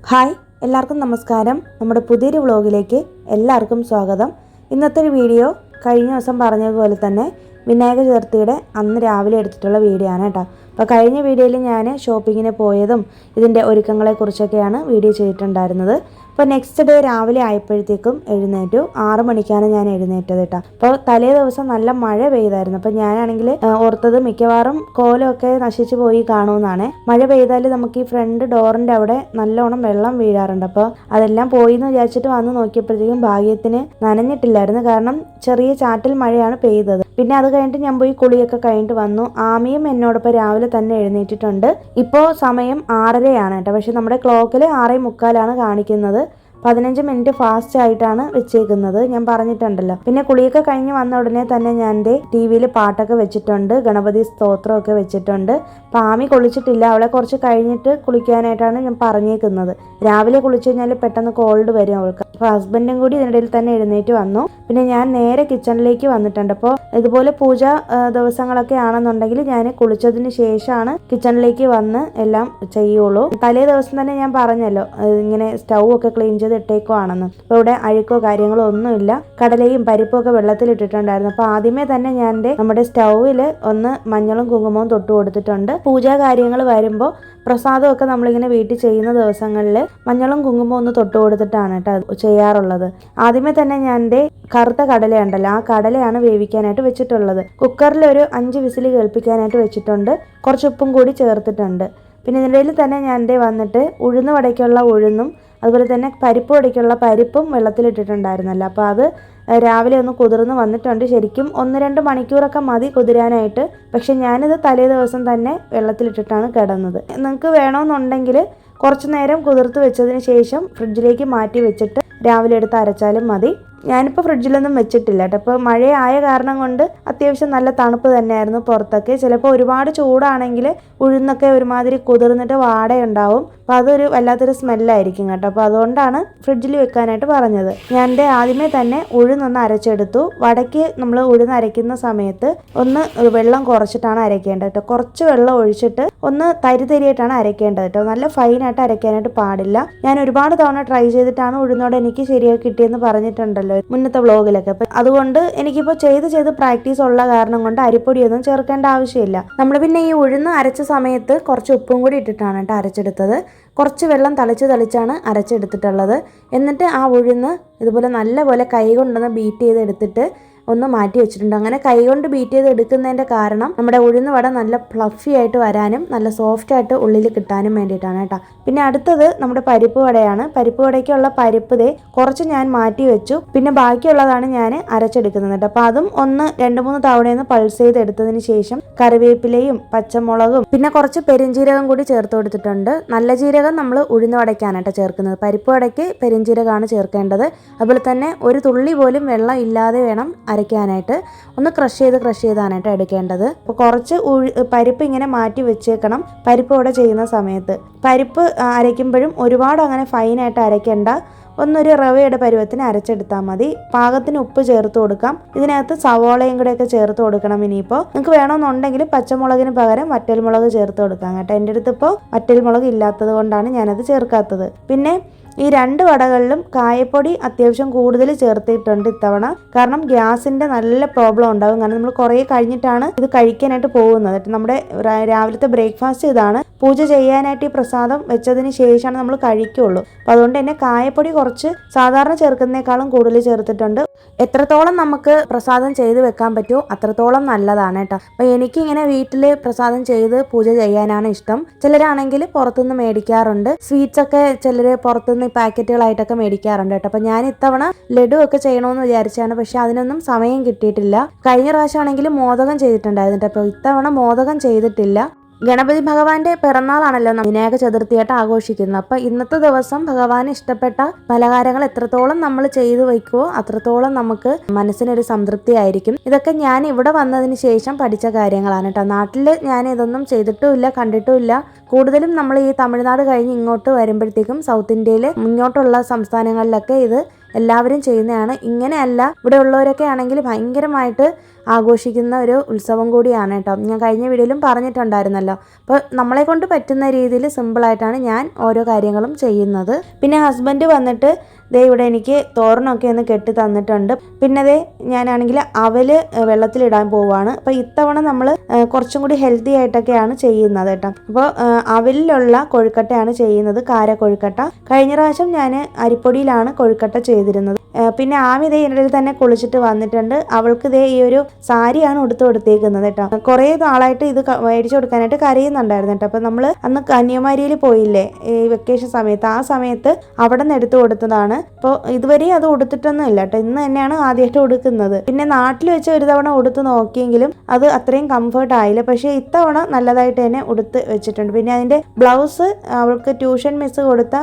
Hi, എല്ലാവർക്കും നമസ്കാരം. നമ്മുടെ പുതിയൊരു വ്ളോഗിലേക്ക് എല്ലാവർക്കും സ്വാഗതം. ഇന്നത്തെ ഒരു വീഡിയോ കഴിഞ്ഞ ദിവസം പറഞ്ഞതുപോലെ തന്നെ വിനായക ചതുർത്ഥിയുടെ അന്ന് രാവിലെ എടുത്തിട്ടുള്ള വീഡിയോ ആണ് കേട്ടോ. അപ്പോൾ കഴിഞ്ഞ വീഡിയോയിൽ ഞാൻ ഷോപ്പിങ്ങിന് പോയതും ഇതിൻ്റെ ഒരുക്കങ്ങളെക്കുറിച്ചൊക്കെയാണ് വീഡിയോ ചെയ്തിട്ടുണ്ടായിരുന്നത്. അപ്പോൾ നെക്സ്റ്റ് ഡേ രാവിലെ ആയപ്പോഴത്തേക്കും എഴുന്നേറ്റു. 6 മണിക്കാണ് ഞാൻ എഴുന്നേറ്റത് കേട്ടോ. അപ്പോൾ തലേ ദിവസം നല്ല മഴ പെയ്തായിരുന്നു. അപ്പോൾ ഞാനാണെങ്കിൽ ഓർത്തത് മിക്കവാറും കോലമൊക്കെ നശിച്ചു പോയി കാണുമെന്നാണ്. മഴ പെയ്താൽ നമുക്ക് ഈ ഫ്രണ്ട് ഡോറിൻ്റെ അവിടെ നല്ലോണം വെള്ളം വീഴാറുണ്ട്. അപ്പോൾ അതെല്ലാം പോയി എന്ന് വിചാരിച്ചിട്ട് വന്ന് നോക്കിയപ്പോഴത്തേക്കും ഭാഗ്യത്തിന് നനഞ്ഞിട്ടില്ലായിരുന്നു. കാരണം ചെറിയ ചാറ്റൽ മഴയാണ് പെയ്തത്. പിന്നെ അത് കഴിഞ്ഞിട്ട് ഞാൻ പോയി കുളിയൊക്കെ കഴിഞ്ഞിട്ട് വന്നു. ആമിയും എന്നോടൊപ്പം രാവിലെ തന്നെ എഴുന്നേറ്റിട്ടുണ്ട്. ഇപ്പോൾ സമയം 6:30 കേട്ടോ. പക്ഷെ നമ്മുടെ ക്ലോക്കിൽ 6:45 കാണിക്കുന്നത്. 15 മിനിറ്റ് ഫാസ്റ്റ് ആയിട്ടാണ് വെച്ചേക്കുന്നത്, ഞാൻ പറഞ്ഞിട്ടുണ്ടല്ലോ. പിന്നെ കുളിയൊക്കെ കഴിഞ്ഞ് വന്ന ഉടനെ തന്നെ ഞാൻ TV-യിൽ പാട്ടൊക്കെ വെച്ചിട്ടുണ്ട്, ഗണപതി സ്തോത്രമൊക്കെ വെച്ചിട്ടുണ്ട്. പാമി കുളിച്ചിട്ടില്ല, അവളെ കുറച്ച് കഴിഞ്ഞിട്ട് കുളിക്കാനായിട്ടാണ് ഞാൻ പറഞ്ഞേക്കുന്നത്. രാവിലെ കുളിച്ചു കഴിഞ്ഞാൽ പെട്ടെന്ന് കോൾഡ് വരും അവൾക്ക്. അപ്പോൾ ഹസ്ബൻഡും കൂടി ഇതിനിടയിൽ തന്നെ എഴുന്നേറ്റ് വന്നു. പിന്നെ ഞാൻ നേരെ കിച്ചണിലേക്ക് വന്നിട്ടുണ്ട്. അപ്പോൾ ഇതുപോലെ പൂജ ദിവസങ്ങളൊക്കെ ആണെന്നുണ്ടെങ്കിൽ ഞാൻ കുളിച്ചതിന് ശേഷമാണ് കിച്ചണിലേക്ക് വന്ന് എല്ലാം ചെയ്യുള്ളൂ. തലേ ദിവസം തന്നെ ഞാൻ പറഞ്ഞല്ലോ ഇങ്ങനെ സ്റ്റൗ ഒക്കെ ക്ലീൻ ചെയ്ത് ഇട്ടേക്കുവാണെന്ന്. അപ്പോൾ ഇവിടെ അഴുക്കോ കാര്യങ്ങളോ ഒന്നുമില്ല. കടലയും പരിപ്പും ഒക്കെ വെള്ളത്തിലിട്ടിട്ടുണ്ടായിരുന്നു. അപ്പോൾ ആദ്യമേ തന്നെ ഞാൻ നമ്മുടെ സ്റ്റൗവിൽ ഒന്ന് മഞ്ഞളും കുങ്കുമവും തൊട്ട് കൊടുത്തിട്ടുണ്ട്. പൂജാ കാര്യങ്ങൾ വരുമ്പോൾ പ്രസാദമൊക്കെ നമ്മളിങ്ങനെ വീട്ടിൽ ചെയ്യുന്ന ദിവസങ്ങളിൽ മഞ്ഞളും കുങ്കുമവും ഒന്ന് തൊട്ട് കൊടുത്തിട്ടാണ് കേട്ടോ ചെയ്യാറുള്ളത്. ആദ്യമേ തന്നെ ഞാൻ കറുത്ത കടലയുണ്ടല്ലോ, ആ കടലയാണ് വേവിക്കാനായിട്ട് വെച്ചിട്ടുള്ളത്. കുക്കറിൽ ഒരു 5 വിസിൽ കേൾപ്പിക്കാനായിട്ട് വെച്ചിട്ടുണ്ട്. കുറച്ച് ഉപ്പും കൂടി ചേർത്തിട്ടുണ്ട്. പിന്നെ ഇതിനിടയിൽ തന്നെ ഞാൻ വന്നിട്ട് ഉഴുന്ന് വടയ്ക്കുള്ള ഉഴുന്നും അതുപോലെ തന്നെ പരിപ്പ് വടയ്ക്കുള്ള പരിപ്പും വെള്ളത്തിലിട്ടിട്ടുണ്ടായിരുന്നല്ലോ. അപ്പോൾ അത് രാവിലെ ഒന്ന് കുതിർന്ന് വന്നിട്ടുണ്ട്. ശരിക്കും 1-2 മണിക്കൂറൊക്കെ മതി കുതിരാനായിട്ട്. പക്ഷെ ഞാനിത് തലേ ദിവസം തന്നെ വെള്ളത്തിലിട്ടിട്ടാണ് കിടന്നത്. നിങ്ങൾക്ക് വേണമെന്നുണ്ടെങ്കിൽ കുറച്ച് നേരം കുതിർത്ത് വെച്ചതിന് ശേഷം ഫ്രിഡ്ജിലേക്ക് മാറ്റി വെച്ചിട്ട് രാവിലെ എടുത്ത് അരച്ചാലും മതി. ഞാനിപ്പോൾ ഫ്രിഡ്ജിലൊന്നും വെച്ചിട്ടില്ല കേട്ടോ. ഇപ്പോൾ മഴയായ കാരണം കൊണ്ട് അത്യാവശ്യം നല്ല തണുപ്പ് തന്നെയായിരുന്നു പുറത്തൊക്കെ. ചിലപ്പോൾ ഒരുപാട് ചൂടാണെങ്കിൽ ഉഴുന്നൊക്കെ ഒരുമാതിരി കുതിർന്നിട്ട് വാടയുണ്ടാവും. അപ്പോൾ അതൊരു വല്ലാത്തൊരു സ്മെല്ലായിരിക്കും കേട്ടോ. അപ്പോൾ അതുകൊണ്ടാണ് ഫ്രിഡ്ജിൽ വെക്കാനായിട്ട് പറഞ്ഞത്. ഞാൻ ആദ്യമേ തന്നെ ഉഴുന്നൊന്ന് അരച്ചെടുത്തു. വടയ്ക്ക് നമ്മൾ ഉഴുന്ന് അരയ്ക്കുന്ന സമയത്ത് ഒന്ന് വെള്ളം കുറച്ചിട്ടാണ് അരയ്ക്കേണ്ടത് കേട്ടോ. കുറച്ച് വെള്ളം ഒഴിച്ചിട്ട് ഒന്ന് തരിതരിയായിട്ടാണ് അരയ്ക്കേണ്ടത് കേട്ടോ. നല്ല ഫൈനായിട്ട് അരയ്ക്കാനായിട്ട് പാടില്ല. ഞാൻ ഒരുപാട് തവണ ട്രൈ ചെയ്തിട്ടാണ് ഉഴുന്നോടെ എനിക്ക് ശരിയായി കിട്ടിയെന്ന് പറഞ്ഞിട്ടുണ്ടല്ലോ മുന്നത്തെ വ്ളോഗിലൊക്കെ. അപ്പം അതുകൊണ്ട് എനിക്കിപ്പോൾ ചെയ്ത് പ്രാക്ടീസ് ഉള്ള കാരണം കൊണ്ട് അരിപ്പൊടിയൊന്നും ചേർക്കേണ്ട ആവശ്യമില്ല. നമ്മൾ പിന്നെ ഈ ഉഴുന്ന് അരച്ച സമയത്ത് കുറച്ച് ഉപ്പും കൂടി ഇട്ടിട്ടാണ് കേട്ടോ അരച്ചെടുത്തത്. കുറച്ച് വെള്ളം തളിച്ചാണ് അരച്ചെടുത്തിട്ടുള്ളത്. എന്നിട്ട് ആ ഉഴുന്ന് ഇതുപോലെ നല്ലപോലെ കൈ കൊണ്ടൊന്ന് ബീറ്റ് ചെയ്ത് എടുത്തിട്ട് ഒന്ന് മാറ്റി വെച്ചിട്ടുണ്ട്. അങ്ങനെ കൈകൊണ്ട് ബീറ്റ് ചെയ്ത് എടുക്കുന്നതിൻ്റെ കാരണം നമ്മുടെ ഉഴുന്ന് വട നല്ല ഫ്ലഫി ആയിട്ട് വരാനും നല്ല സോഫ്റ്റ് ആയിട്ട് ഉള്ളിൽ കിട്ടാനും വേണ്ടിയിട്ടാണ് കേട്ടോ. പിന്നെ അടുത്തത് നമ്മുടെ പരിപ്പ് വടയാണ്. പരിപ്പ് വടയ്ക്കുള്ള പരിപ്പ് കുറച്ച് ഞാൻ മാറ്റി വെച്ചു. പിന്നെ ബാക്കിയുള്ളതാണ് ഞാൻ അരച്ചെടുക്കുന്നത് കേട്ടോ. അപ്പോൾ അതും ഒന്ന് 2-3 തവണയൊന്ന് പൾസ് ചെയ്ത് എടുത്തതിന് ശേഷം കറിവേപ്പിലയും പച്ചമുളകും പിന്നെ കുറച്ച് പെരുംജീരകം കൂടി ചേർത്ത് കൊടുത്തിട്ടുണ്ട്. നല്ല ജീരകം നമ്മൾ ഉഴുന്ന് വടയ്ക്കാണ് കേട്ടോ ചേർക്കുന്നത്. പരിപ്പ് വടയ്ക്ക് പെരുംജീരകമാണ് ചേർക്കേണ്ടത്. അതുപോലെ തന്നെ ഒരു തുള്ളി പോലും വെള്ളം ഇല്ലാതെ വേണം അരയ്ക്കാനായിട്ട്. ഒന്ന് ക്രഷ് ചെയ്താണ് എടുക്കേണ്ടത്. അപ്പോൾ കുറച്ച് പരിപ്പ് ഇങ്ങനെ മാറ്റി വെച്ചേക്കണം പരിപ്പ് ഇവിടെ ചെയ്യുന്ന സമയത്ത്. പരിപ്പ് അരയ്ക്കുമ്പോഴും ഒരുപാട് അങ്ങനെ ഫൈനായിട്ട് അരയ്ക്കേണ്ട. ഒന്നൊരു റവയുടെ പരുവത്തിന് അരച്ചെടുത്താൽ മതി. പാകത്തിന് ഉപ്പ് ചേർത്ത് കൊടുക്കാം. ഇതിനകത്ത് സവോളയും കൂടെയൊക്കെ ചേർത്ത് കൊടുക്കണം. ഇനിയിപ്പോൾ നിങ്ങൾക്ക് വേണമെന്നുണ്ടെങ്കിൽ പച്ചമുളകിന് പകരം വറ്റൽമുളക് ചേർത്ത് കൊടുക്കാം കേട്ടോ. എൻ്റെ അടുത്ത് ഇപ്പോൾ വറ്റൽമുളക് ഇല്ലാത്തത് കൊണ്ടാണ് ഞാനത് ചേർക്കാത്തത്. പിന്നെ ഈ 2 വടകളിലും കായപ്പൊടി അത്യാവശ്യം കൂടുതൽ ചേർത്തിട്ടുണ്ട് ഇത്തവണ. കാരണം ഗ്യാസിൻ്റെ നല്ല പ്രോബ്ലം ഉണ്ടാകും. കാരണം നമ്മൾ കുറേ കഴിഞ്ഞിട്ടാണ് ഇത് കഴിക്കാനായിട്ട് പോകുന്നത്. നമ്മുടെ രാവിലത്തെ ബ്രേക്ക്ഫാസ്റ്റ് ഇതാണ്. പൂജ ചെയ്യാനായിട്ട് ഈ പ്രസാദം വെച്ചതിന് ശേഷമാണ് നമ്മൾ കഴിക്കുള്ളൂ. അപ്പോൾ അതുകൊണ്ട് തന്നെ കായപ്പൊടി കുറച്ച് സാധാരണ ചേർക്കുന്നതിനേക്കാളും കൂടുതൽ ചേർത്തിട്ടുണ്ട്. എത്രത്തോളം നമുക്ക് പ്രസാദം ചെയ്ത് വെക്കാൻ പറ്റുമോ അത്രത്തോളം നല്ലതാണ് കേട്ടോ. അപ്പോൾ എനിക്കിങ്ങനെ വീട്ടിൽ പ്രസാദം ചെയ്ത് പൂജ ചെയ്യാനാണ് ഇഷ്ടം. ചിലരാണെങ്കിൽ പുറത്തുനിന്ന് മേടിക്കാറുണ്ട്. സ്വീറ്റ്സ് ഒക്കെ ചിലർ പുറത്തുനിന്ന് പാക്കറ്റുകളായിട്ടൊക്കെ മേടിക്കാറുണ്ട് കേട്ടോ. അപ്പോൾ ഞാൻ ഇത്തവണ ലഡു ഒക്കെ ചെയ്യണമെന്ന് വിചാരിച്ചാണ്. പക്ഷെ അതിനൊന്നും സമയം കിട്ടിയിട്ടില്ല. കഴിഞ്ഞ പ്രാവശ്യമാണെങ്കിൽ മോദകം ചെയ്തിട്ടുണ്ടായിരുന്നു കേട്ടോ. അപ്പോൾ ഇത്തവണ മോദകം ചെയ്തിട്ടില്ല. ഗണപതി ഭഗവാന്റെ പിറന്നാളാണല്ലോ വിനായക ചതുർത്ഥിയായിട്ട് ആഘോഷിക്കുന്നത്. അപ്പം ഇന്നത്തെ ദിവസം ഭഗവാന് ഇഷ്ടപ്പെട്ട പലഹാരങ്ങൾ എത്രത്തോളം നമ്മൾ ചെയ്തു വയ്ക്കുമോ അത്രത്തോളം നമുക്ക് മനസ്സിനൊരു സംതൃപ്തി ആയിരിക്കും. ഇതൊക്കെ ഞാൻ ഇവിടെ വന്നതിന് ശേഷം പഠിച്ച കാര്യങ്ങളാണ് കേട്ടോ. നാട്ടിൽ ഞാൻ ഇതൊന്നും ചെയ്തിട്ടുമില്ല, കണ്ടിട്ടുമില്ല. കൂടുതലും നമ്മൾ ഈ തമിഴ്നാട് കഴിഞ്ഞ് ഇങ്ങോട്ട് വരുമ്പോഴത്തേക്കും സൗത്ത് ഇന്ത്യയിൽ ഇങ്ങോട്ടുള്ള സംസ്ഥാനങ്ങളിലൊക്കെ ഇത് എല്ലാവരും ചെയ്യുന്നതാണ്. ഇങ്ങനെയല്ല, ഇവിടെ ഉള്ളവരൊക്കെ ആണെങ്കിൽ ഭയങ്കരമായിട്ട് ആഘോഷിക്കുന്ന ഒരു ഉത്സവം കൂടിയാണ് കേട്ടോ. ഞാൻ കഴിഞ്ഞ വീഡിയോയിലും പറഞ്ഞിട്ടുണ്ടായിരുന്നല്ലോ. അപ്പോൾ നമ്മളെ കൊണ്ട് പറ്റുന്ന രീതിയിൽ സിമ്പിളായിട്ടാണ് ഞാൻ ഓരോ കാര്യങ്ങളും ചെയ്യുന്നത്. പിന്നെ ഹസ്ബൻഡ് വന്നിട്ട് ദേ ഇവിടെ എനിക്ക് തോരണമൊക്കെ ഒന്ന് കെട്ടി തന്നിട്ടുണ്ട്. പിന്നെ ദേ ഞാനാണെങ്കിൽ അവല് വെള്ളത്തിലിടാൻ പോവുകയാണ്. അപ്പോൾ ഇത്തവണ നമ്മൾ കുറച്ചും കൂടി ഹെൽത്തി ആയിട്ടൊക്കെയാണ് ചെയ്യുന്നത് കേട്ടോ. അപ്പോൾ അവലിലുള്ള കൊഴുക്കട്ടയാണ് ചെയ്യുന്നത്, കാര കൊഴുക്കട്ട. കഴിഞ്ഞ പ്രാവശ്യം ഞാൻ അരിപ്പൊടിയിലാണ് കൊഴുക്കട്ട ചെയ്തിരുന്നത്. പിന്നെ ആമി ഇതേ എൻ്റെ തന്നെ കുളിച്ചിട്ട് വന്നിട്ടുണ്ട്. അവൾക്ക് ഇതേ ഈ ഒരു സാരിയാണ് ഉടുത്ത് കൊടുത്തേക്കുന്നത് കേട്ടോ. കുറേ നാളായിട്ട് ഇത് മേടിച്ചു കൊടുക്കാനായിട്ട് കരയുന്നുണ്ടായിരുന്നു കേട്ടോ. അപ്പോൾ നമ്മൾ അന്ന് കന്യാകുമാരിയിൽ പോയില്ലേ ഈ വെക്കേഷൻ സമയത്ത്, ആ സമയത്ത് അവിടെ നിന്ന് എടുത്തു കൊടുത്തതാണ്. അപ്പോൾ ഇതുവരെയും അത് ഉടുത്തിട്ടൊന്നും ഇല്ല കേട്ടോ. ഇന്ന് തന്നെയാണ് ആദ്യമായിട്ട് ഉടുക്കുന്നത്. പിന്നെ നാട്ടിൽ വെച്ച് ഒരു തവണ ഉടുത്ത് നോക്കിയെങ്കിലും അത് അത്രയും കംഫർട്ട് ആയില്ല. പക്ഷേ ഇത്തവണ നല്ലതായിട്ട് തന്നെ ഉടുത്ത് വെച്ചിട്ടുണ്ട്. പിന്നെ അതിൻ്റെ ബ്ലൗസ് അവൾക്ക് ട്യൂഷൻ മിസ് കൊടുത്ത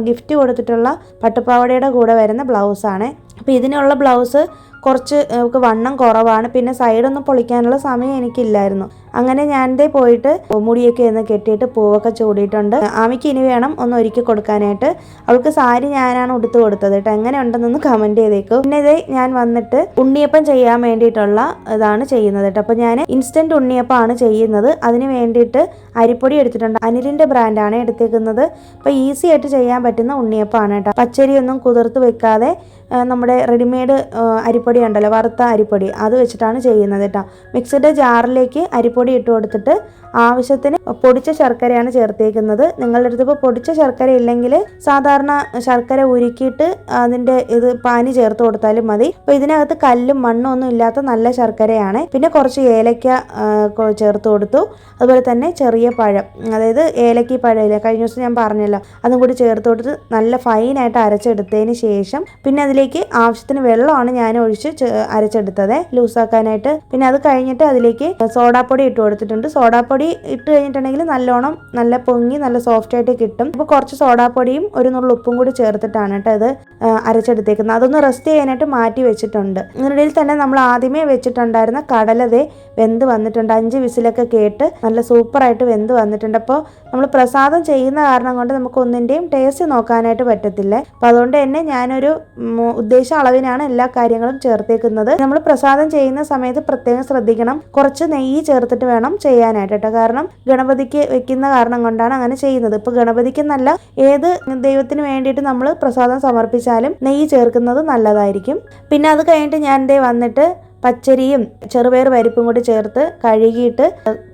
ഗിഫ്റ്റ് കൊടുത്തിട്ടുള്ള പട്ടുപാവാടയുടെ കൂടെ വരുന്ന ബ്ലൗസാണ്. അപ്പോൾ ഇതിനുള്ള ബ്ലൗസ് കുറച്ച് നമുക്ക് വണ്ണം കുറവാണ്. പിന്നെ സൈഡൊന്നും പൊളിക്കാനുള്ള സമയം എനിക്കില്ലായിരുന്നു. അങ്ങനെ ഞാൻ പോയിട്ട് മുടിയൊക്കെ ഒന്ന് കെട്ടിയിട്ട് പൂവൊക്കെ ചൂടിയിട്ടുണ്ട്. ആമിക്ക് ഇനി വേണം ഒന്ന് ഒരുക്കി കൊടുക്കാനായിട്ട്. അവൾക്ക് സാരി ഞാനാണ് ഉടുത്ത് കൊടുത്തത് കേട്ടോ. എങ്ങനെ ഉണ്ടെന്നൊന്ന് കമൻറ്റ് ചെയ്തേക്കും. പിന്നെ ഇതേ ഞാൻ വന്നിട്ട് ഉണ്ണിയപ്പം ചെയ്യാൻ വേണ്ടിയിട്ടുള്ള ഇതാണ് ചെയ്യുന്നത് കേട്ടോ. അപ്പോൾ ഞാൻ ഇൻസ്റ്റൻറ്റ് ഉണ്ണിയപ്പമാണ് ചെയ്യുന്നത്. അതിന് വേണ്ടിയിട്ട് അരിപ്പൊടി എടുത്തിട്ടുണ്ട്. അനിലിൻ്റെ ബ്രാൻഡാണ് എടുത്തേക്കുന്നത്. അപ്പോൾ ഈസി ആയിട്ട് ചെയ്യാൻ പറ്റുന്ന ഉണ്ണിയപ്പമാണ് കേട്ടോ. പച്ചരിയൊന്നും കുതിർത്ത് വെക്കാതെ നമ്മുടെ റെഡിമെയ്ഡ് അരിപ്പൊടി ഉണ്ടല്ലോ, വറുത്ത അരിപ്പൊടി, അത് വെച്ചിട്ടാണ് ചെയ്യുന്നത് കേട്ടോ. മിക്സിയുടെ ജാറിലേക്ക് അരിപ്പൊടി ഇട്ട് കൊടുത്തിട്ട് ആവശ്യത്തിന് പൊടിച്ച ശർക്കരയാണ് ചേർത്തേക്കുന്നത്. നിങ്ങളുടെ അടുത്ത് ഇപ്പോൾ പൊടിച്ച ശർക്കര ഇല്ലെങ്കിൽ സാധാരണ ശർക്കര ഉരുക്കിയിട്ട് അതിൻ്റെ ഇത് പാനി ചേർത്ത് കൊടുത്താലും മതി. അപ്പോൾ ഇതിനകത്ത് കല്ലും മണ്ണും ഒന്നും ഇല്ലാത്ത നല്ല ശർക്കരയാണ്. പിന്നെ കുറച്ച് ഏലക്ക ചേർത്ത് കൊടുത്തു. അതുപോലെ തന്നെ ചെറിയ പഴം, അതായത് ഏലക്കി പഴമില്ല, കഴിഞ്ഞ ദിവസം ഞാൻ പറഞ്ഞല്ലോ, അതും കൂടി ചേർത്ത് കൊടുത്ത് നല്ല ഫൈനായിട്ട് അരച്ചെടുത്തതിന് ശേഷം പിന്നെ അതിലേക്ക് ആവശ്യത്തിന് വെള്ളമാണ് ഞാൻ ഒഴിച്ച് അരച്ചെടുത്തത് ലൂസാക്കാനായിട്ട്. പിന്നെ അത് കഴിഞ്ഞിട്ട് അതിലേക്ക് സോഡാപ്പൊടി ഇട്ട് കൊടുത്തിട്ടുണ്ട്. സോഡാപ്പൊടി ഇട്ട് കഴിഞ്ഞിട്ടുണ്ടെങ്കിൽ നല്ലോണം നല്ല പൊങ്ങി നല്ല സോഫ്റ്റ് ആയിട്ട് കിട്ടും. അപ്പോൾ കുറച്ച് സോഡാപ്പൊടിയും ഒരു നുള്ളു ഉപ്പും കൂടി ചേർത്തിട്ടാണ് കേട്ടോ ഇത് അരച്ചെടുത്തേക്കുന്നത്. അതൊന്ന് റെസ്റ്റ് ചെയ്യാനായിട്ട് മാറ്റി വെച്ചിട്ടുണ്ട്. ഇതിനിടയിൽ തന്നെ നമ്മൾ ആദ്യമേ വെച്ചിട്ടുണ്ടായിരുന്ന കടലതേ വെന്ത് വന്നിട്ടുണ്ട്. 5 വിസിലൊക്കെ കേട്ട് നല്ല സൂപ്പറായിട്ട് വെന്ത് വന്നിട്ടുണ്ട്. അപ്പോൾ നമ്മൾ പ്രസാദം ചെയ്യുന്ന കാരണം കൊണ്ട് നമുക്ക് ഒന്നിൻ്റെയും ടേസ്റ്റ് നോക്കാനായിട്ട് പറ്റത്തില്ല. അപ്പോൾ അതുകൊണ്ട് തന്നെ ഞാനൊരു ഉദ്ദേശ അളവിനാണ് എല്ലാ കാര്യങ്ങളും ചേർത്തേക്കുന്നത്. നമ്മൾ പ്രസാദം ചെയ്യുന്ന സമയത്ത് പ്രത്യേകം ശ്രദ്ധിക്കണം, കുറച്ച് നെയ്യ് ചേർത്തിട്ട് വേണം ചെയ്യാനായിട്ട് കേട്ടോ. കാരണം ഗണപതിക്ക് വെക്കുന്ന കാരണം കൊണ്ടാണ് അങ്ങനെ ചെയ്യുന്നത്. ഇപ്പോൾ ഗണപതിക്ക് നല്ല ഏത് ദൈവത്തിന് വേണ്ടിയിട്ട് നമ്മൾ പ്രസാദം സമർപ്പിച്ചാലും നെയ്യ് ചേർക്കുന്നത് നല്ലതായിരിക്കും. പിന്നെ അത് കഴിഞ്ഞിട്ട് ഞാൻ വന്നിട്ട് പച്ചരിയും ചെറുപയർ പരിപ്പും കൂടി ചേർത്ത് കഴുകിയിട്ട്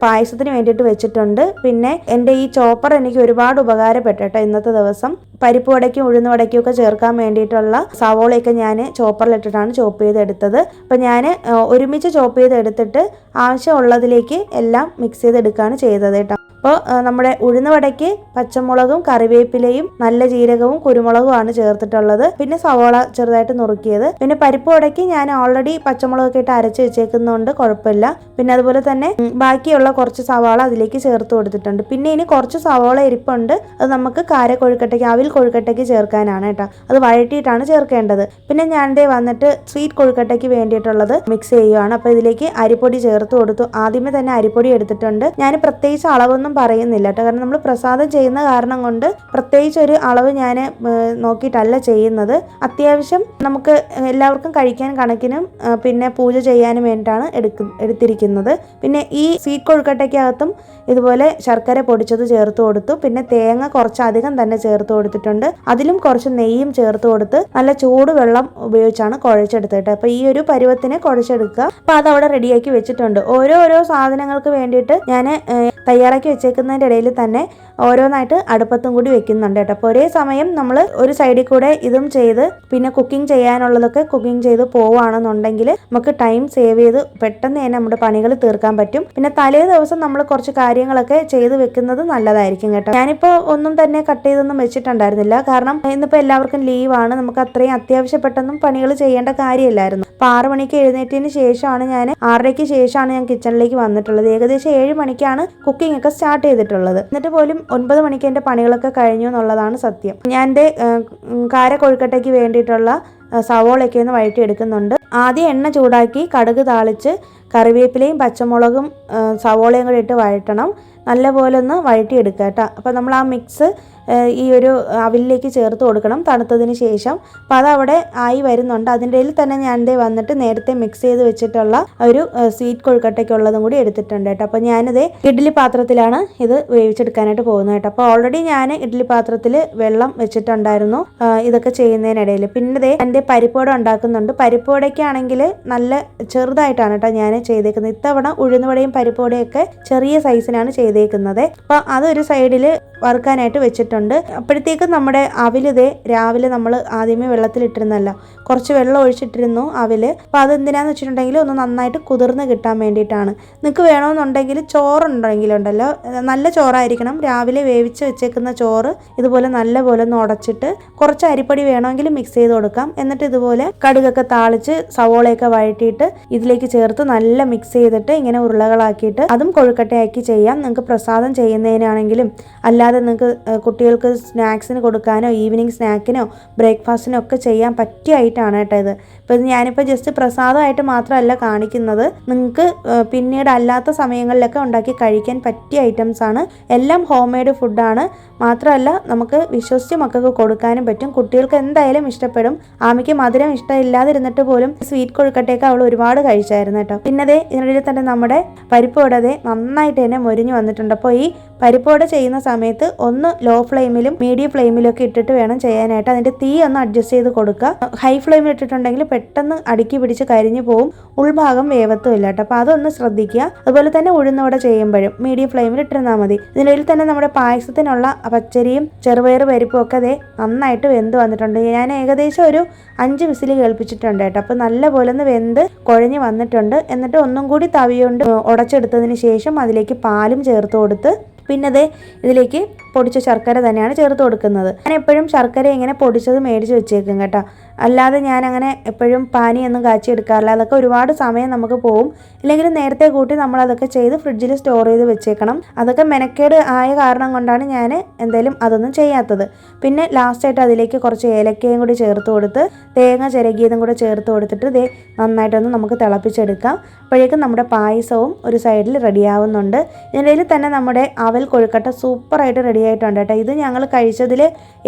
പായസത്തിന് വേണ്ടിയിട്ട് വെച്ചിട്ടുണ്ട്. പിന്നെ എൻ്റെ ഈ ചോപ്പർ എനിക്ക് ഒരുപാട് ഉപകാരപ്പെട്ടു കേട്ടോ ഇന്നത്തെ ദിവസം. പരിപ്പ് വടയ്ക്കും ഉഴുന്ന് വടയ്ക്കും ഒക്കെ ചേർക്കാൻ വേണ്ടിയിട്ടുള്ള സവോളയൊക്കെ ഞാൻ ചോപ്പറിലിട്ടിട്ടാണ് ചോപ്പ് ചെയ്തെടുത്തത്. അപ്പോൾ ഞാൻ ഒരുമിച്ച് ചോപ്പ് ചെയ്തെടുത്തിട്ട് ആവശ്യമുള്ളതിലേക്ക് എല്ലാം മിക്സ് ചെയ്തെടുക്കുകയാണ് ചെയ്തത് കേട്ടോ. അപ്പോൾ നമ്മുടെ ഉഴുന്ന് വടയ്ക്ക് പച്ചമുളകും കറിവേപ്പിലയും നല്ല ജീരകവും കുരുമുളകുമാണ് ചേർത്തിട്ടുള്ളത്. പിന്നെ സവോള ചെറുതായിട്ട് നുറുക്കിയത്. പിന്നെ പരിപ്പ് വടയ്ക്ക് ഞാൻ ഓൾറെഡി പച്ചമുളകൊക്കെ ഇട്ട് അരച്ച് വെച്ചേക്കുന്നതുകൊണ്ട് കുഴപ്പമില്ല. പിന്നെ അതുപോലെ തന്നെ ബാക്കിയുള്ള കുറച്ച് സവാള അതിലേക്ക് ചേർത്ത് കൊടുത്തിട്ടുണ്ട്. പിന്നെ ഇനി കുറച്ച് സവോള ഇരിപ്പുണ്ട്, അത് നമുക്ക് കാരക്കൊഴുക്കട്ടയ്ക്ക് അവിൽ കൊഴുക്കട്ടയ്ക്ക് ചേർക്കാനാണ് കേട്ടോ. അത് വഴറ്റിയിട്ടാണ് ചേർക്കേണ്ടത്. പിന്നെ ഞാൻ വന്നിട്ട് സ്വീറ്റ് കൊഴുക്കട്ടയ്ക്ക് വേണ്ടിയിട്ടുള്ളത് മിക്സ് ചെയ്യുകയാണ്. അപ്പോൾ ഇതിലേക്ക് അരിപ്പൊടി ചേർത്ത് കൊടുത്തു. ആദ്യമേ തന്നെ അരിപ്പൊടി എടുത്തിട്ടുണ്ട്. ഞാൻ പ്രത്യേകിച്ച് അളവൊന്നും പറയുന്നില്ല കേട്ടോ. കാരണം നമ്മൾ പ്രസാദം ചെയ്യുന്ന കാരണം കൊണ്ട് പ്രത്യേകിച്ച് ഒരു അളവ് ഞാൻ നോക്കിയിട്ടല്ല ചെയ്യുന്നത്. അത്യാവശ്യം നമുക്ക് എല്ലാവർക്കും കഴിക്കാൻ കണക്കിനും പിന്നെ പൂജ ചെയ്യാനും വേണ്ടിയിട്ടാണ് എടുത്തിരിക്കുന്നത്. പിന്നെ ഈ സ്വീറ്റ് കൊഴുക്കട്ടയ്ക്കകത്തും ഇതുപോലെ ശർക്കര പൊടിച്ചത് ചേർത്ത് കൊടുത്തു. പിന്നെ തേങ്ങ കുറച്ചധികം തന്നെ ചേർത്ത് കൊടുത്തിട്ടുണ്ട്. അതിലും കുറച്ച് നെയ്യും ചേർത്ത് കൊടുത്ത് നല്ല ചൂട് വെള്ളം ഉപയോഗിച്ചാണ് കുഴച്ചെടുത്തിട്ട്. അപ്പോൾ ഈ ഒരു പരുവത്തിനെ കുഴച്ചെടുക്കുക. അപ്പോൾ അതവിടെ റെഡിയാക്കി വെച്ചിട്ടുണ്ട്. ഓരോ സാധനങ്ങൾക്ക് വേണ്ടിയിട്ട് ഞാൻ തയ്യാറാക്കി വെച്ചേക്കുന്നതിൻ്റെ ഇടയിൽ തന്നെ ഓരോന്നായിട്ട് അടുപ്പത്തും കൂടി വെക്കുന്നുണ്ട് കേട്ടോ. അപ്പോൾ ഒരേ സമയം നമ്മൾ ഒരു സൈഡിൽ കൂടെ ഇതും ചെയ്ത് പിന്നെ കുക്കിംഗ് ചെയ്യാനുള്ളതൊക്കെ കുക്കിംഗ് ചെയ്ത് പോവുകയാണെന്നുണ്ടെങ്കിൽ നമുക്ക് ടൈം സേവ് ചെയ്ത് പെട്ടെന്ന് തന്നെ നമ്മുടെ പണികൾ തീർക്കാൻ പറ്റും. പിന്നെ തലേ ദിവസം നമ്മൾ കുറച്ച് കാര്യങ്ങളൊക്കെ ചെയ്ത് വെക്കുന്നത് നല്ലതായിരിക്കും കേട്ടോ. ഞാനിപ്പോൾ ഒന്നും തന്നെ കട്ട് ചെയ്തൊന്നും വെച്ചിട്ടുണ്ടായിരുന്നില്ല. കാരണം ഇന്നിപ്പോൾ എല്ലാവർക്കും ലീവാണ്. നമുക്ക് അത്രയും അത്യാവശ്യപ്പെട്ടൊന്നും പണികൾ ചെയ്യേണ്ട കാര്യമില്ലായിരുന്നു. അപ്പോൾ 6 മണിക്ക് എഴുന്നേറ്റതിന് ശേഷമാണ് ഞാൻ 6:30 ശേഷമാണ് ഞാൻ കിച്ചണിലേക്ക് വന്നിട്ടുള്ളത്. ഏകദേശം 7 മണിക്കാണ് കുക്കിംഗ് ഒക്കെ സ്റ്റാർട്ട് ചെയ്തിട്ടുള്ളത്. എന്നിട്ട് പോലും 9 മണിക്ക് എൻ്റെ പണികളൊക്കെ കഴിഞ്ഞു എന്നുള്ളതാണ് സത്യം. ഞാൻ എൻ്റെ കാര കൊഴുക്കട്ടയ്ക്ക് വേണ്ടിയിട്ടുള്ള സവോളയൊക്കെ ഒന്ന് വഴറ്റിയെടുക്കുന്നുണ്ട്. ആദ്യം എണ്ണ ചൂടാക്കി കടുക് താളിച്ച് കറിവേപ്പിലയും പച്ചമുളകും സവോളയും കൂടി ഇട്ട് വഴറ്റണം. നല്ലപോലെ ഒന്ന് വഴറ്റിയെടുക്കുക കേട്ടോ. അപ്പോൾ നമ്മൾ ആ മിക്സ് ഈ ഒരു അവിലേക്ക് ചേർത്ത് കൊടുക്കണം തണുത്തതിന് ശേഷം. അപ്പോൾ അതവിടെ ആയി വരുന്നുണ്ട്. അതിൻ്റെ ഇടയിൽ തന്നെ ഞാൻ വന്നിട്ട് നേരത്തെ മിക്സ് ചെയ്ത് വെച്ചിട്ടുള്ള ഒരു സ്വീറ്റ് കൊഴുക്കട്ടയ്ക്കുള്ളതും കൂടി എടുത്തിട്ടുണ്ട് കേട്ടോ. അപ്പോൾ ഞാനിത് ഇഡ്ഡലി പാത്രത്തിലാണ് ഇത് വേവിച്ചെടുക്കാനായിട്ട് പോകുന്നത് കേട്ടോ. അപ്പോൾ ഓൾറെഡി ഞാൻ ഇഡ്ഡലി പാത്രത്തിൽ വെള്ളം വെച്ചിട്ടുണ്ടായിരുന്നു ഇതൊക്കെ ചെയ്യുന്നതിനിടയിൽ. പിന്നെ എൻ്റെ പരിപ്പുവട ഉണ്ടാക്കുന്നുണ്ട്. പരിപ്പുവടയ്ക്കാണെങ്കിൽ നല്ല ചെറുതായിട്ടാണ് കേട്ടോ ഞാൻ ചെയ്തേക്കുന്നത്. ഇത്തവണ ഉഴുന്നുവടയും പരിപ്പുവടയൊക്കെ ചെറിയ സൈസിനാണ് ചെയ്തേക്കുന്നത്. അപ്പോൾ അതൊരു സൈഡിൽ വറുക്കാനായിട്ട് വെച്ചിട്ടുണ്ട്. അപ്പോഴത്തേക്കും നമ്മുടെ അവിലിതേ രാവിലെ നമ്മൾ ആദ്യമേ വെള്ളത്തിലിട്ടിരുന്നല്ലോ, കുറച്ച് വെള്ളം ഒഴിച്ചിട്ടിരുന്നു അവിൽ. അപ്പോൾ അതെന്തിനാന്ന് വെച്ചിട്ടുണ്ടെങ്കിൽ ഒന്ന് നന്നായിട്ട് കുതിർന്ന് കിട്ടാൻ വേണ്ടിയിട്ടാണ്. നിങ്ങൾക്ക് വേണമെന്നുണ്ടെങ്കിൽ ചോറുണ്ടെങ്കിലുണ്ടല്ലോ, നല്ല ചോറായിരിക്കണം. രാവിലെ വേവിച്ച് വെച്ചേക്കുന്ന ചോറ് ഇതുപോലെ നല്ലപോലെ ഒന്ന് ഉടച്ചിട്ട് കുറച്ച് അരിപ്പൊടി വേണമെങ്കിൽ മിക്സ് ചെയ്ത് കൊടുക്കാം. എന്നിട്ട് ഇതുപോലെ കടുകൊക്കെ താളിച്ച് സവോളയൊക്കെ വഴറ്റിയിട്ട് ഇതിലേക്ക് ചേർത്ത് നല്ല മിക്സ് ചെയ്തിട്ട് ഇങ്ങനെ ഉരുളകളാക്കിയിട്ട് അതും കൊഴുക്കട്ടയാക്കി ചെയ്യാം. നിങ്ങൾക്ക് പ്രസാദം ചെയ്യുന്നതിനാണെങ്കിലും അല്ലാതെ നിങ്ങൾക്ക് കുട്ടികൾക്ക് സ്നാക്സിന് കൊടുക്കാനോ ഈവനിങ് സ്നാക്കിനോ ബ്രേക്ക്ഫാസ്റ്റിനോ ഒക്കെ ചെയ്യാൻ പറ്റിയ ഐറ്റമാണ് കേട്ടോ ഇത്. ഇപ്പോൾ ഇത് ഞാനിപ്പോൾ ജസ്റ്റ് പ്രസാദമായിട്ട് മാത്രമല്ല കാണിക്കുന്നത്, നിങ്ങൾക്ക് പിന്നീട് അല്ലാത്ത സമയങ്ങളിലൊക്കെ ഉണ്ടാക്കി കഴിക്കാൻ പറ്റിയ ഐറ്റംസാണ്. എല്ലാം ഹോം മെയ്ഡ് ഫുഡാണ്. മാത്രമല്ല നമുക്ക് വിശ്വസിച്ച് മക്കൾക്ക് കൊടുക്കാനും പറ്റും. കുട്ടികൾക്ക് എന്തായാലും ഇഷ്ടപ്പെടും. ആമിക്ക് മധുരം ഇഷ്ടമില്ലാതിരുന്നിട്ട് പോലും സ്വീറ്റ് കൊഴുക്കട്ടയൊക്കെ അവൾ ഒരുപാട് കഴിച്ചായിരുന്നു കേട്ടോ. പിന്നെ ഇതിനിടയിൽ തന്നെ നമ്മുടെ പരിപ്പുവട നന്നായിട്ട് തന്നെ മൊരിഞ്ഞു വന്നിട്ടുണ്ട്. അപ്പോൾ ഈ പരിപ്പുവട ചെയ്യുന്ന സമയത്ത് ഒന്ന് ലോ ഫ്ലെയിമിലും മീഡിയം ഫ്ലെയിമിലും ഒക്കെ ഇട്ടിട്ട് വേണം ചെയ്യാനായിട്ട്. അതിൻ്റെ തീ ഒന്ന് അഡ്ജസ്റ്റ് ചെയ്ത് കൊടുക്കുക. ഹൈ ഫ്ലെയിമിൽ ഇട്ടിട്ടുണ്ടെങ്കിൽ പെട്ടെന്ന് അടുക്കി പിടിച്ച് കരിഞ്ഞു പോവും, ഉൾഭാഗം വേവത്തും ഇല്ല കേട്ടോ. അപ്പോൾ അതൊന്ന് ശ്രദ്ധിക്കുക. അതുപോലെ തന്നെ ഉഴുന്നുവട ചെയ്യുമ്പോഴും മീഡിയം ഫ്ലെയിമിൽ ഇട്ടിരുന്നാൽ മതി. ഇതിനിടയിൽ തന്നെ നമ്മുടെ പായസത്തിനുള്ള പച്ചരിയും ചെറുപയർ പരിപ്പും ഒക്കെ നന്നായിട്ട് വെന്ത് വന്നിട്ടുണ്ട്. ഞാൻ ഏകദേശം ഒരു 5 വിസിൽ കേൾപ്പിച്ചിട്ടുണ്ട് കേട്ടോ. അപ്പോൾ നല്ലപോലെ ഒന്ന് വെന്ത് കുഴഞ്ഞ് വന്നിട്ടുണ്ട്. എന്നിട്ട് ഒന്നും കൂടി തവി കൊണ്ട് ഉടച്ചെടുത്തതിന് ശേഷം അതിലേക്ക് പാലും ചേർത്ത് കൊടുത്ത് പിന്നെ ഇതിലേക്ക് പൊടിച്ച ശർക്കര തന്നെയാണ് ചേർത്ത് കൊടുക്കുന്നത്. ഞാൻ എപ്പോഴും ശർക്കര ഇങ്ങനെ പൊടിച്ചത് മേടിച്ച് വെച്ചേക്കും കേട്ടോ. അല്ലാതെ ഞാനങ്ങനെ എപ്പോഴും പാനിയൊന്നും കാച്ചി എടുക്കാറില്ല. അതൊക്കെ ഒരുപാട് സമയം നമുക്ക് പോവും. ഇല്ലെങ്കിൽ നേരത്തെ കൂട്ടി നമ്മളതൊക്കെ ചെയ്ത് ഫ്രിഡ്ജിൽ സ്റ്റോർ ചെയ്ത് വെച്ചേക്കണം. അതൊക്കെ മെനക്കേട് ആയ കാരണം കൊണ്ടാണ് ഞാൻ എന്തായാലും അതൊന്നും ചെയ്യാത്തത്. പിന്നെ ലാസ്റ്റായിട്ട് അതിലേക്ക് കുറച്ച് ഏലക്കയും കൂടി ചേർത്ത് കൊടുത്ത് തേങ്ങ ചിരകിയതും കൂടെ ചേർത്ത് കൊടുത്തിട്ട് നന്നായിട്ടൊന്ന് നമുക്ക് തിളപ്പിച്ചെടുക്കാം. അപ്പോഴേക്കും നമ്മുടെ പായസവും ഒരു സൈഡിൽ റെഡിയാവുന്നുണ്ട്. ഇതിനിടയിൽ തന്നെ നമ്മുടെ അവൽ കൊഴുക്കട്ട സൂപ്പറായിട്ട് റെഡി ആയിട്ടുണ്ട് കേട്ടോ. ഇത് ഞങ്ങൾ കഴിച്ചതിൽ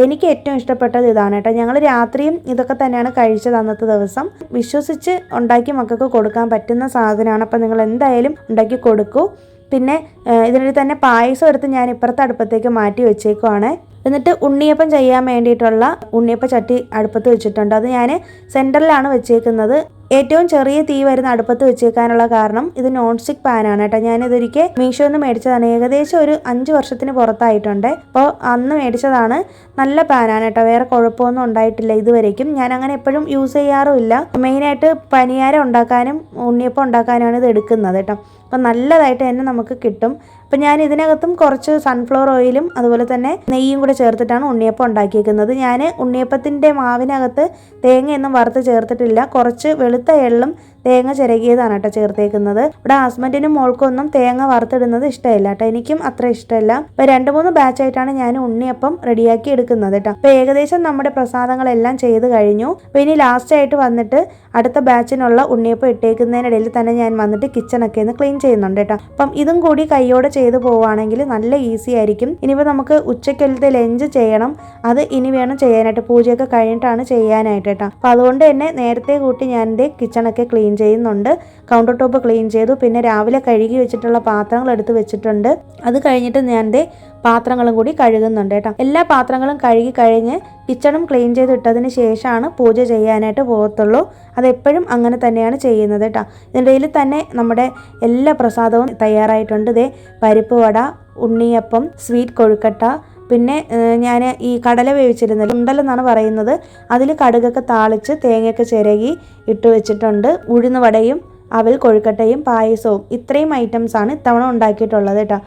എനിക്ക് ഏറ്റവും ഇഷ്ടപ്പെട്ടത് ഇതാണ് കേട്ടോ. ഞങ്ങൾ രാത്രിയും ഇതൊക്കെ തന്നെയാണ് കഴിച്ചത് അന്നത്തെ ദിവസം. വിശ്വസിച്ച് ഉണ്ടാക്കി മക്കൾക്ക് കൊടുക്കാൻ പറ്റുന്ന സാധനമാണ്. അപ്പോൾ നിങ്ങൾ എന്തായാലും ഉണ്ടാക്കി കൊടുക്കൂ. പിന്നെ ഇതിനിടയിൽ തന്നെ പായസം എടുത്ത് ഞാൻ ഇപ്പുറത്തെ അടുപ്പത്തേക്ക് മാറ്റി വെച്ചേക്കുവാണ്. എന്നിട്ട് ഉണ്ണിയപ്പം ചെയ്യാൻ വേണ്ടിയിട്ടുള്ള ഉണ്ണിയപ്പ ചട്ടി അടുപ്പത്ത് വെച്ചിട്ടുണ്ട്. അത് ഞാൻ സെൻറ്ററിലാണ് വെച്ചേക്കുന്നത്. ഏറ്റവും ചെറിയ തീ വരുന്ന അടുപ്പത്ത് വെച്ചേക്കാനുള്ള കാരണം ഇത് നോൺ സ്റ്റിക്ക് പാനാണ് കേട്ടോ. ഞാനിതൊരിക്കൽ മീഷോന്ന് മേടിച്ചതാണ്. ഏകദേശം ഒരു 5 വർഷത്തിന് പുറത്തായിട്ടുണ്ട്. അപ്പോൾ അന്ന് മേടിച്ചതാണ്. നല്ല പാനാണ് കേട്ടോ. വേറെ കുഴപ്പമൊന്നും ഉണ്ടായിട്ടില്ല ഇതുവരേക്കും. ഞാൻ അങ്ങനെ എപ്പോഴും യൂസ് ചെയ്യാറുമില്ല. മെയിനായിട്ട് പനിയാരം ഉണ്ടാക്കാനും ഉണ്ണിയപ്പം ഉണ്ടാക്കാനുമാണ് ഇത് എടുക്കുന്നത് കേട്ടോ. അപ്പം നല്ലതായിട്ട് തന്നെ നമുക്ക് കിട്ടും. അപ്പം ഞാൻ ഇതിനകത്തും കുറച്ച് സൺഫ്ലവർ ഓയിലും അതുപോലെ തന്നെ നെയ്യും കൂടെ ചേർത്തിട്ടാണ് ഉണ്ണിയപ്പം ഉണ്ടാക്കിയേക്കുന്നത്. ഞാൻ ഉണ്ണിയപ്പത്തിൻ്റെ മാവിനകത്ത് തേങ്ങയൊന്നും വറുത്ത് ചേർത്തിട്ടില്ല. കുറച്ച് വെളുത്ത എള്ളും തേങ്ങ ചിരകിയതാണ് കേട്ടോ ചേർത്തേക്കുന്നത്. ഇവിടെ ഹസ്ബൻഡിനും മോൾക്കൊന്നും തേങ്ങ വറുത്തിടുന്നത് ഇഷ്ടമില്ല കേട്ടോ. എനിക്കും അത്ര ഇഷ്ടമല്ല. അപ്പോൾ 2-3 ബാച്ചായിട്ടാണ് ഞാൻ ഉണ്ണിയപ്പം റെഡിയാക്കി എടുക്കുന്നത് കേട്ടോ. അപ്പോൾ ഏകദേശം നമ്മുടെ പ്രസാദങ്ങളെല്ലാം ചെയ്ത് കഴിഞ്ഞു. അപ്പോൾ ഇനി ലാസ്റ്റായിട്ട് വന്നിട്ട് അടുത്ത ബാച്ചിനുള്ള ഉണ്ണിയപ്പം ഇട്ടേക്കുന്നതിനിടയിൽ തന്നെ ഞാൻ വന്നിട്ട് കിച്ചണൊക്കെ ഒന്ന് ക്ലീൻ ചെയ്യുന്നുണ്ട് കേട്ടോ. അപ്പം ഇതും കൂടി കൈയോടെ ചെയ്ത് പോവുകയാണെങ്കിൽ നല്ല ഈസി ആയിരിക്കും. ഇനിയിപ്പോൾ നമുക്ക് ഉച്ചക്കലത്തെ ലഞ്ച് ചെയ്യണം. അത് ഇനി വേണം ചെയ്യാനായിട്ട്. പൂജയൊക്കെ കഴിഞ്ഞിട്ടാണ് ചെയ്യാനായിട്ട് കേട്ടോ. അപ്പോൾ അതുകൊണ്ട് തന്നെ നേരത്തെ കൂട്ടി ഞാൻ എൻ്റെ കിച്ചണൊക്കെ ക്ലീൻ ചെയ്യുന്നുണ്ട്. കൗണ്ടർ ടോപ്പ് ക്ലീൻ ചെയ്തു. പിന്നെ രാവിലെ കഴുകി വെച്ചിട്ടുള്ള പാത്രങ്ങൾ എടുത്ത് വെച്ചിട്ടുണ്ട്. അത് കഴിഞ്ഞിട്ട് ഞാൻ പാത്രങ്ങളും കൂടി കഴുകുന്നുണ്ട് കേട്ടോ. എല്ലാ പാത്രങ്ങളും കഴുകി കഴിഞ്ഞ് കിച്ചണും ക്ലീൻ ചെയ്തിട്ടതിന് ശേഷമാണ് പൂജ ചെയ്യാനായിട്ട് പോകത്തുള്ളൂ. അതെപ്പോഴും അങ്ങനെ തന്നെയാണ് ചെയ്യുന്നത് കേട്ടോ. ഇതിനിടയിൽ തന്നെ നമ്മുടെ എല്ലാ പ്രസാദവും തയ്യാറായിട്ടുണ്ട്. പരിപ്പ് വട, ഉണ്ണിയപ്പം, സ്വീറ്റ് കൊഴുക്കട്ട, പിന്നെ ഞാൻ ഈ കടല വേവിച്ചിരുന്നത് ഉണ്ടലെന്നാണ് പറയുന്നത്. അതിൽ കടുകൊക്കെ താളിച്ച് തേങ്ങയൊക്കെ ചിരകി ഇട്ട് വെച്ചിട്ടുണ്ട്. ഉഴുന്ന് വടയും അവൽ കൊഴുക്കട്ടയും പായസവും ഇത്രയും ഐറ്റംസാണ് ഇത്തവണ ഉണ്ടാക്കിയിട്ടുള്ളത് കേട്ടോ.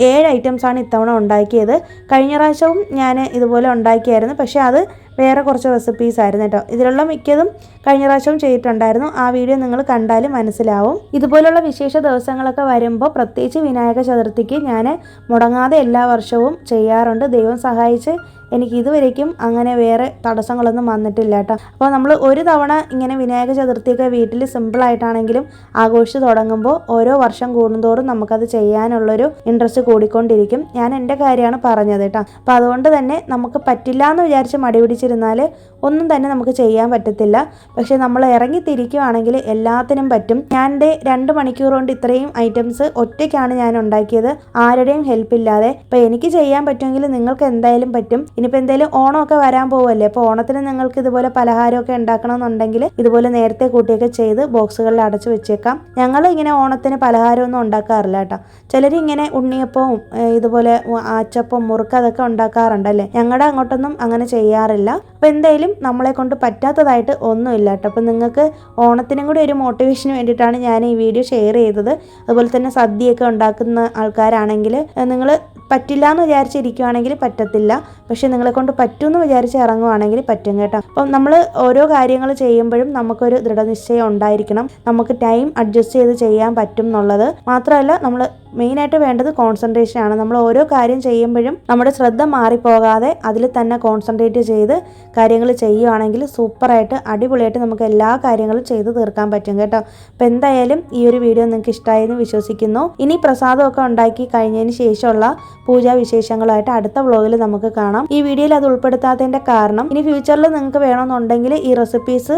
7 ഐറ്റംസാണ് ഇത്തവണ ഉണ്ടാക്കിയത്. കഴിഞ്ഞ പ്രാവശ്യവും ഞാൻ ഇതുപോലെ ഉണ്ടാക്കിയായിരുന്നു. പക്ഷേ അത് വേറെ കുറച്ച് റെസിപ്പീസ് ആയിരുന്നു കേട്ടോ. ഇതിലുള്ള മിക്കതും കഴിഞ്ഞ പ്രാവശ്യവും ചെയ്തിട്ടുണ്ടായിരുന്നു. ആ വീഡിയോ നിങ്ങൾ കണ്ടാലും മനസ്സിലാവും. ഇതുപോലുള്ള വിശേഷ ദിവസങ്ങളൊക്കെ വരുമ്പോൾ പ്രത്യേകിച്ച് വിനായക ചതുർത്ഥിക്ക് ഞാൻ മുടങ്ങാതെ എല്ലാ വർഷവും ചെയ്യാറുണ്ട്. ദൈവം സഹായിച്ച് എനിക്ക് ഇതുവരേക്കും അങ്ങനെ വേറെ തടസ്സങ്ങളൊന്നും വന്നിട്ടില്ല കേട്ടോ. അപ്പോൾ നമ്മൾ ഒരു തവണ ഇങ്ങനെ വിനായക ചതുർത്ഥിയൊക്കെ വീട്ടിൽ സിമ്പിളായിട്ടാണെങ്കിലും ആഘോഷിച്ച് തുടങ്ങുമ്പോൾ ഓരോ വർഷം കൂടുന്തോറും നമുക്കത് ചെയ്യാനുള്ളൊരു ഇൻട്രസ്റ്റ് കൂടിക്കൊണ്ടിരിക്കും. ഞാൻ എൻ്റെ കാര്യമാണ് പറഞ്ഞത് കേട്ടോ. അപ്പോൾ അതുകൊണ്ട് തന്നെ നമുക്ക് പറ്റില്ല എന്ന് വിചാരിച്ച് മടി പിടിച്ചിരുന്നാൽ ഒന്നും തന്നെ നമുക്ക് ചെയ്യാൻ പറ്റത്തില്ല. പക്ഷേ നമ്മൾ ഇറങ്ങി തിരിക്കുവാണെങ്കിൽ എല്ലാത്തിനും പറ്റും. ഞാൻ എൻ്റെ 2 മണിക്കൂർ കൊണ്ട് ഇത്രയും ഐറ്റംസ് ഒറ്റയ്ക്കാണ് ഞാൻ ഉണ്ടാക്കിയത്, ആരുടെയും ഹെൽപ്പ് ഇല്ലാതെ. അപ്പോൾ എനിക്ക് ചെയ്യാൻ പറ്റുമെങ്കിൽ നിങ്ങൾക്ക് എന്തായാലും പറ്റും. ഇനിയിപ്പോൾ എന്തായാലും ഓണമൊക്കെ വരാൻ പോവല്ലേ, അപ്പോൾ ഓണത്തിന് നിങ്ങൾക്ക് ഇതുപോലെ പലഹാരമൊക്കെ ഉണ്ടാക്കണമെന്നുണ്ടെങ്കിൽ ഇതുപോലെ നേരത്തെ കൂട്ടിയൊക്കെ ചെയ്ത് ബോക്സുകളിൽ അടച്ചു വെച്ചേക്കാം. ഞങ്ങൾ ഇങ്ങനെ ഓണത്തിന് പലഹാരമൊന്നും ഉണ്ടാക്കാറില്ല കേട്ടോ. ചിലർ ഇങ്ങനെ ഉണ്ണിയപ്പവും ഇതുപോലെ അച്ചപ്പം മുറുക്ക് അതൊക്കെ ഉണ്ടാക്കാറുണ്ടല്ലേ. ഞങ്ങളുടെ അങ്ങോട്ടൊന്നും അങ്ങനെ ചെയ്യാറില്ല. അപ്പോൾ എന്തായാലും നമ്മളെ കൊണ്ട് പറ്റാത്തതായിട്ട് ഒന്നുമില്ല കേട്ടോ. അപ്പോൾ നിങ്ങൾക്ക് ഓണത്തിനും കൂടി ഒരു മോട്ടിവേഷന് വേണ്ടിയിട്ടാണ് ഞാൻ ഈ വീഡിയോ ഷെയർ ചെയ്തത്. അതുപോലെ തന്നെ സദ്യയൊക്കെ ഉണ്ടാക്കുന്ന ആൾക്കാരാണെങ്കിൽ നിങ്ങൾ പറ്റില്ല എന്ന് വിചാരിച്ചിരിക്കുകയാണെങ്കിൽ പറ്റത്തില്ല, പക്ഷെ നിങ്ങളെ കൊണ്ട് പറ്റുമെന്ന് വിചാരിച്ച് ഇറങ്ങുവാണെങ്കിൽ പറ്റും കേട്ടോ. അപ്പം നമ്മൾ ഓരോ കാര്യങ്ങൾ ചെയ്യുമ്പോഴും നമുക്കൊരു ദൃഢനിശ്ചയം ഉണ്ടായിരിക്കണം. നമുക്ക് ടൈം അഡ്ജസ്റ്റ് ചെയ്ത് ചെയ്യാൻ പറ്റും എന്നുള്ളത് മാത്രമല്ല, നമ്മൾ മെയിനായിട്ട് വേണ്ടത് കോൺസെൻട്രേഷൻ ആണ്. നമ്മൾ ഓരോ കാര്യം ചെയ്യുമ്പോഴും നമ്മുടെ ശ്രദ്ധ മാറിപ്പോകാതെ അതിൽ തന്നെ കോൺസെൻട്രേറ്റ് ചെയ്ത് കാര്യങ്ങൾ ചെയ്യുകയാണെങ്കിൽ സൂപ്പറായിട്ട് അടിപൊളിയായിട്ട് നമുക്ക് എല്ലാ കാര്യങ്ങളും ചെയ്ത് തീർക്കാൻ പറ്റും കേട്ടോ. അപ്പോൾ എന്തായാലും ഈ ഒരു വീഡിയോ നിങ്ങൾക്ക് ഇഷ്ടമായെന്ന് വിശ്വസിക്കുന്നു. ഇനി പ്രസാദമൊക്കെ ഉണ്ടാക്കി കഴിഞ്ഞതിന് ശേഷമുള്ള പൂജാ വിശേഷങ്ങളായിട്ട് അടുത്ത വ്ളോഗിൽ നമുക്ക് കാണാം. ഈ വീഡിയോയിൽ അത് ഉൾപ്പെടുത്താത്തതിൻ്റെ കാരണം ഇനി ഫ്യൂച്ചറിൽ നിങ്ങൾക്ക് വേണമെന്നുണ്ടെങ്കിൽ ഈ റെസിപ്പീസ്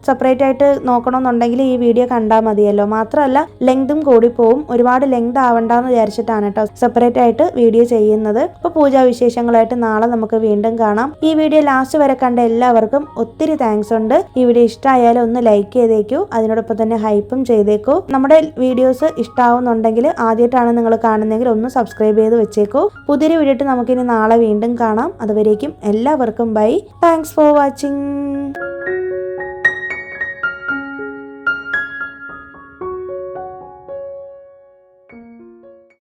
സെപ്പറേറ്റ് ആയിട്ട് നോക്കണമെന്നുണ്ടെങ്കിൽ ഈ വീഡിയോ കണ്ടാൽ മതിയല്ലോ. മാത്രമല്ല ലെങ്തും കൂടിപ്പോവും, ഒരുപാട് ലെങ്ത് ആവണ്ടെന്ന് വിചാരിച്ചിട്ടാണ് കേട്ടോ സെപ്പറേറ്റ് ആയിട്ട് വീഡിയോ ചെയ്യുന്നത്. അപ്പോൾ പൂജാ വിശേഷങ്ങളായിട്ട് നാളെ നമുക്ക് വീണ്ടും കാണാം. ഈ വീഡിയോ ലാസ്റ്റ് വരെ കണ്ട എല്ലാവർക്കും ഒത്തിരി താങ്ക്സ് ഉണ്ട്. ഈ വീഡിയോ ഇഷ്ടമായാലും ഒന്ന് ലൈക്ക് ചെയ്തേക്കൂ, അതിനോടൊപ്പം തന്നെ ഹൈപ്പും ചെയ്തേക്കൂ. നമ്മുടെ വീഡിയോസ് ഇഷ്ടമാവുന്നുണ്ടെങ്കിൽ ആദ്യമായിട്ടാണ് നിങ്ങൾ കാണുന്നതെങ്കിൽ ഒന്ന് സബ്സ്ക്രൈബ് ചെയ്ത് വെച്ചേക്കൂ. പുതിയൊരു വീഡിയോ നമുക്കിനി നാളെ വീണ്ടും കാണാം. അതുവരേക്കും എല്ലാവർക്കും ബൈ. Thanks for watching.